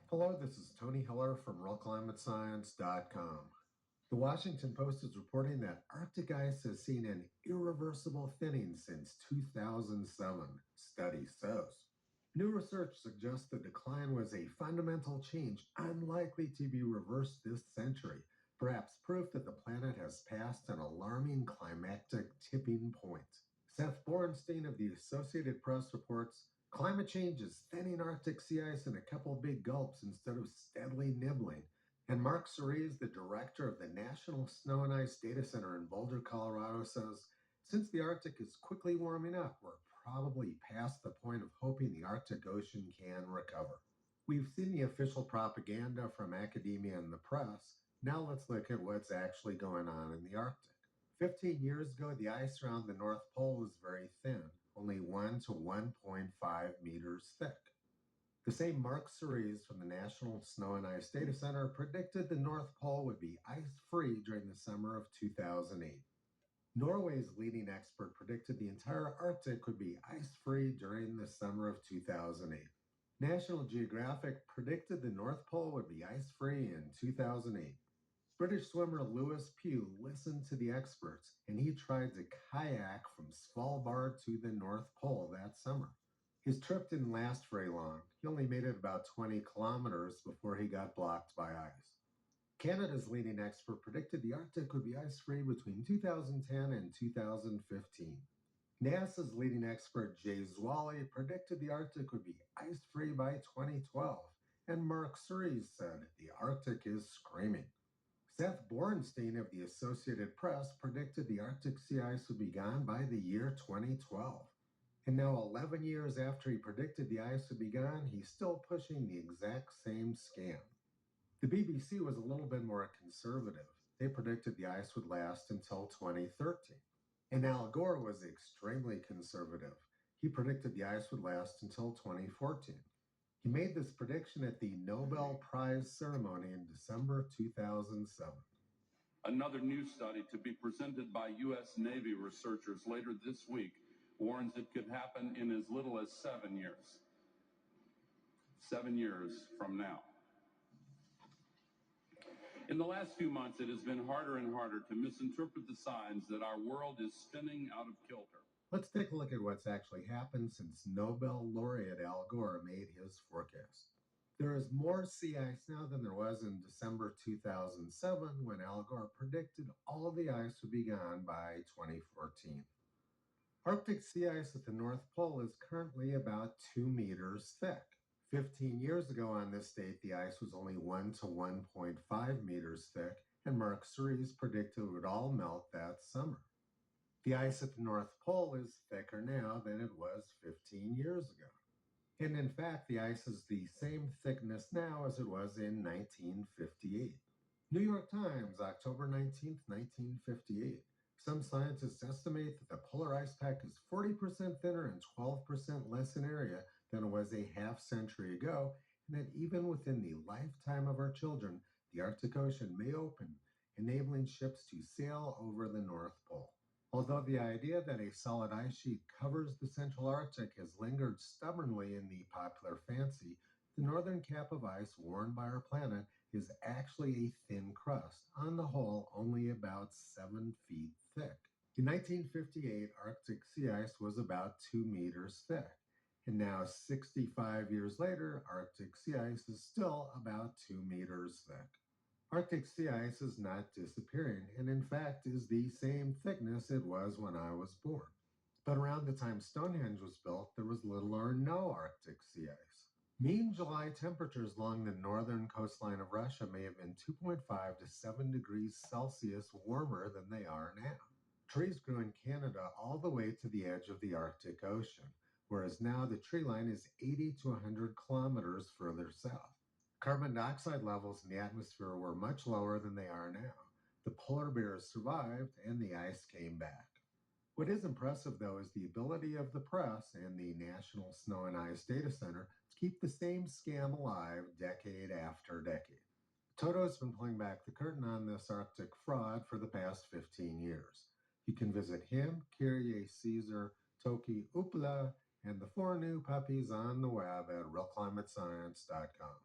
Hello, this is Tony Hiller from RealClimateScience.com. The Washington Post is reporting that Arctic ice has seen an irreversible thinning since 2007, study says. New research suggests the decline was a fundamental change unlikely to be reversed this century, perhaps proof that the planet has passed an alarming climactic tipping point. Seth Borenstein of the Associated Press reports, climate change is thinning Arctic sea ice in a couple big gulps instead of steadily nibbling. And Mark Cerise, the director of the National Snow and Ice Data Center in Boulder, Colorado, says, since the Arctic is quickly warming up, we're probably past the point of hoping the Arctic Ocean can recover. We've seen the official propaganda from academia and the press. Now let's look at what's actually going on in the Arctic. 15 years ago, the ice around the North Pole was very thin, only 1 to 1.5 meters thick. The same Mark Cerise from the National Snow and Ice Data Center predicted the North Pole would be ice-free during the summer of 2008. Norway's leading expert predicted the entire Arctic would be ice-free during the summer of 2008. National Geographic predicted the North Pole would be ice-free in 2008. British swimmer Lewis Pugh listened to the experts, and he tried to kayak from Svalbard to the North Pole that summer. His trip didn't last very long. He only made it about 20 kilometers before he got blocked by ice. Canada's leading expert predicted the Arctic would be ice-free between 2010 and 2015. NASA's leading expert Jay Zwally predicted the Arctic would be ice-free by 2012, and Mark Cerise said the Arctic is screaming. Seth Borenstein of the Associated Press predicted the Arctic sea ice would be gone by the year 2012. And now 11 years after he predicted the ice would be gone, he's still pushing the exact same scam. The BBC was a little bit more conservative. They predicted the ice would last until 2013. And Al Gore was extremely conservative. He predicted the ice would last until 2014. He made this prediction at the Nobel Prize ceremony in December 2007. Another new study to be presented by U.S. Navy researchers later this week warns it could happen in as little as 7 years. 7 years from now. In the last few months, it has been harder and harder to misinterpret the signs that our world is spinning out of kilter. Let's take a look at what's actually happened since Nobel laureate Al Gore made his forecast. There is more sea ice now than there was in December 2007 when Al Gore predicted all of the ice would be gone by 2014. Arctic sea ice at the North Pole is currently about 2 meters thick. 15 years ago on this date, the ice was only 1 to 1.5 meters thick, and Mark Cerise predicted it would all melt that summer. The ice at the North Pole is thicker now than it was 15 years ago. And in fact, the ice is the same thickness now as it was in 1958. New York Times, October 19, 1958. Some scientists estimate that the polar ice pack is 40% thinner and 12% less in area than it was a half century ago, and that even within the lifetime of our children, the Arctic Ocean may open, enabling ships to sail over the North Pole. Although the idea that a solid ice sheet covers the central Arctic has lingered stubbornly in the popular fancy, the northern cap of ice worn by our planet is actually a thin crust, on the whole only about 7 feet thick. In 1958, Arctic sea ice was about 2 meters thick, and now 65 years later, Arctic sea ice is still about 2 meters thick. Arctic sea ice is not disappearing, and in fact is the same thickness it was when I was born. But around the time Stonehenge was built, there was little or no Arctic sea ice. Mean July temperatures along the northern coastline of Russia may have been 2.5 to 7 degrees Celsius warmer than they are now. Trees grew in Canada all the way to the edge of the Arctic Ocean, whereas now the tree line is 80 to 100 kilometers further south. Carbon dioxide levels in the atmosphere were much lower than they are now. The polar bears survived, and the ice came back. What is impressive, though, is the ability of the press and the National Snow and Ice Data Center to keep the same scam alive decade after decade. Toto has been pulling back the curtain on this Arctic fraud for the past 15 years. You can visit him, Kyrie Caesar, Toki Upla, and the 4 new puppies on the web at realclimatescience.com.